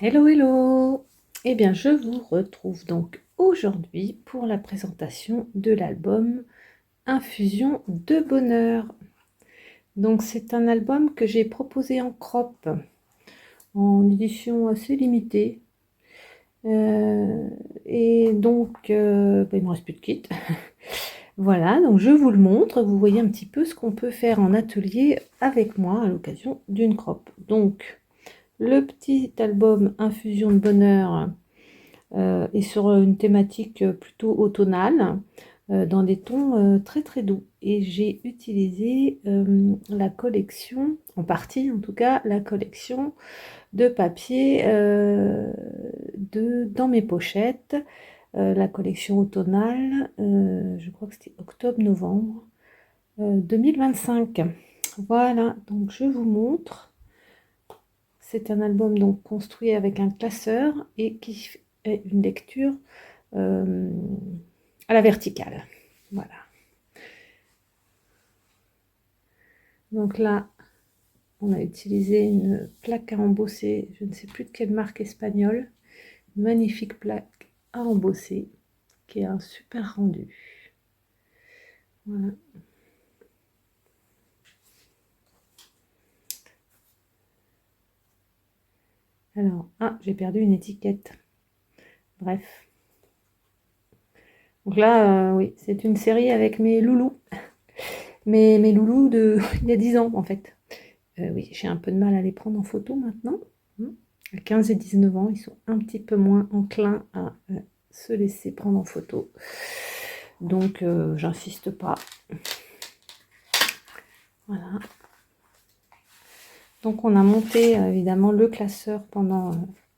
Hello, hello! Eh bien, je vous retrouve donc aujourd'hui pour la présentation de l'album Infusion de bonheur. Donc, c'est un album que j'ai proposé en crop, en édition assez limitée. Et donc, il me reste plus de kit. Voilà, donc je vous le montre. Vous voyez un petit peu ce qu'on peut faire en atelier avec moi à l'occasion d'une crop. Donc, le petit album Infusion de bonheur et sur une thématique plutôt automnale, dans des tons très très doux. Et j'ai utilisé la collection, en partie en tout cas, la collection de papier dans mes pochettes, la collection automnale, je crois que c'était octobre-novembre 2025. Voilà, donc je vous montre. C'est un album donc construit avec un classeur et qui est une lecture à la verticale. Voilà. Donc là, on a utilisé une plaque à embosser, je ne sais plus de quelle marque espagnole, une magnifique plaque à embosser qui a un super rendu. Voilà. Alors, j'ai perdu une étiquette. Bref. Donc là, oui, c'est une série avec mes loulous. Mes loulous de il y a 10 ans en fait. Oui, j'ai un peu de mal à les prendre en photo maintenant. À 15 et 19 ans, ils sont un petit peu moins enclins à se laisser prendre en photo. Donc, j'insiste pas. Voilà. Donc, on a monté évidemment le classeur pendant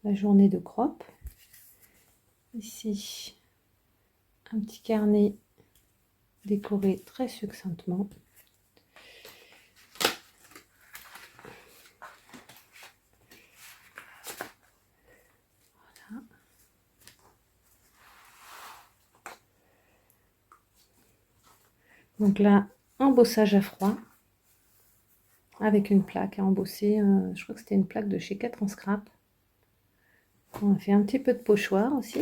la journée de crop. Ici, un petit carnet décoré très succinctement. Voilà. Donc là, embossage à froid avec une plaque à embosser. Je crois que c'était une plaque de chez 4 en scrap. On a fait un petit peu de pochoir aussi.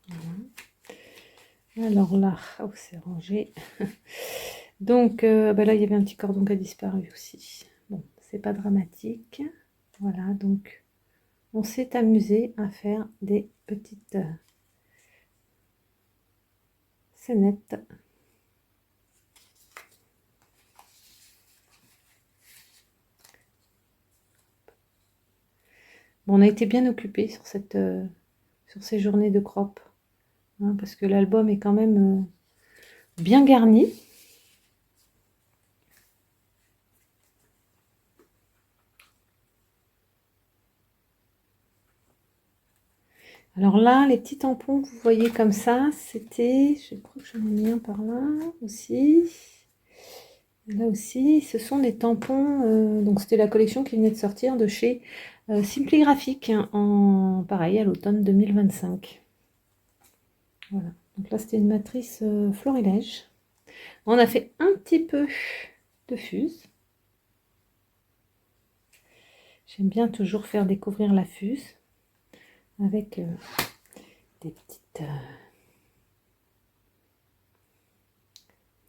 Voilà. Alors là, oh, c'est rangé. Donc là, il y avait un petit cordon qui a disparu aussi. Bon, c'est pas dramatique. Voilà, donc on s'est amusé à faire des petites scénettes. Bon, on a été bien occupés sur ces journées de crop, hein, parce que l'album est quand même bien garni. Alors là, les petits tampons que vous voyez comme ça, c'était, je crois que j'en ai mis un par là aussi. Là aussi, ce sont des tampons, donc c'était la collection qui venait de sortir de chez Simply Graphic, hein, pareil, à l'automne 2025. Voilà, donc là c'était une matrice florilège. On a fait un petit peu de fuse. J'aime bien toujours faire découvrir la fuse avec des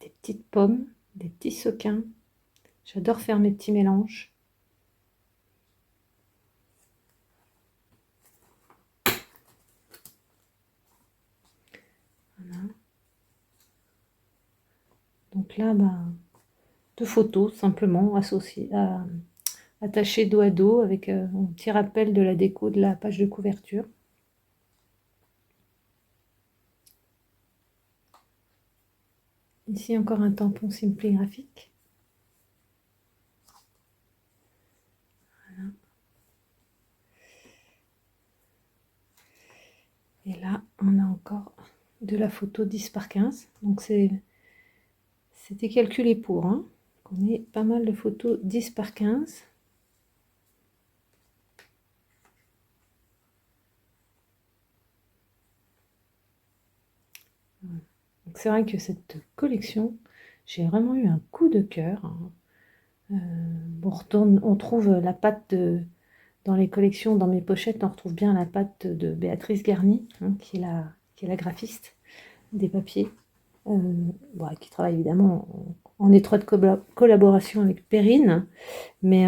petites pommes, des petits sequins. J'adore faire mes petits mélanges. Voilà. Donc là, 2 photos simplement associées, attachées dos à dos avec un petit rappel de la déco de la page de couverture. Ici encore un tampon Simply Graphic. Voilà. Et là, on a encore de la photo 10 par 15. Donc c'était calculé pour, hein. On ait pas mal de photos 10 par 15. C'est vrai que cette collection, j'ai vraiment eu un coup de cœur, hein. On trouve la patte de dans les collections, dans mes pochettes, on retrouve bien la patte de Béatrice Garny, hein, qui est la graphiste des papiers, bon, qui travaille évidemment en étroite collaboration avec Perrine, mais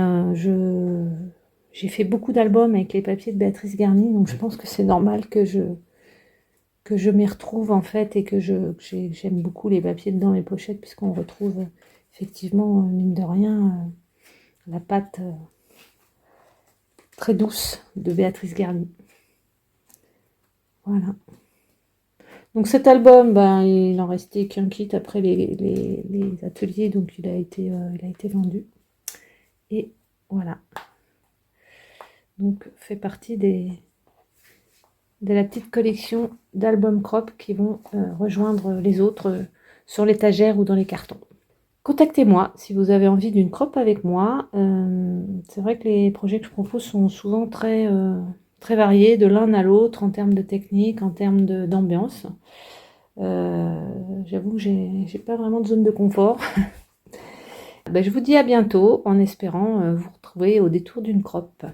j'ai fait beaucoup d'albums avec les papiers de Béatrice Garny, donc je pense que c'est normal que je m'y retrouve en fait, et que j'aime beaucoup les papiers dans mes pochettes, puisqu'on retrouve effectivement, mine de rien, la patte très douce de Béatrice Garny. Voilà. Donc cet album, ben, il n'en restait qu'un kit après les ateliers, donc il a été vendu. Et voilà. Donc fait partie de la petite collection d'albums crop qui vont rejoindre les autres sur l'étagère ou dans les cartons. Contactez-moi si vous avez envie d'une crop avec moi. C'est vrai que les projets que je propose sont souvent très variés de l'un à l'autre en termes de technique, en termes d'ambiance. J'avoue que j'ai pas vraiment de zone de confort. Ben, je vous dis à bientôt en espérant vous retrouver au détour d'une crop.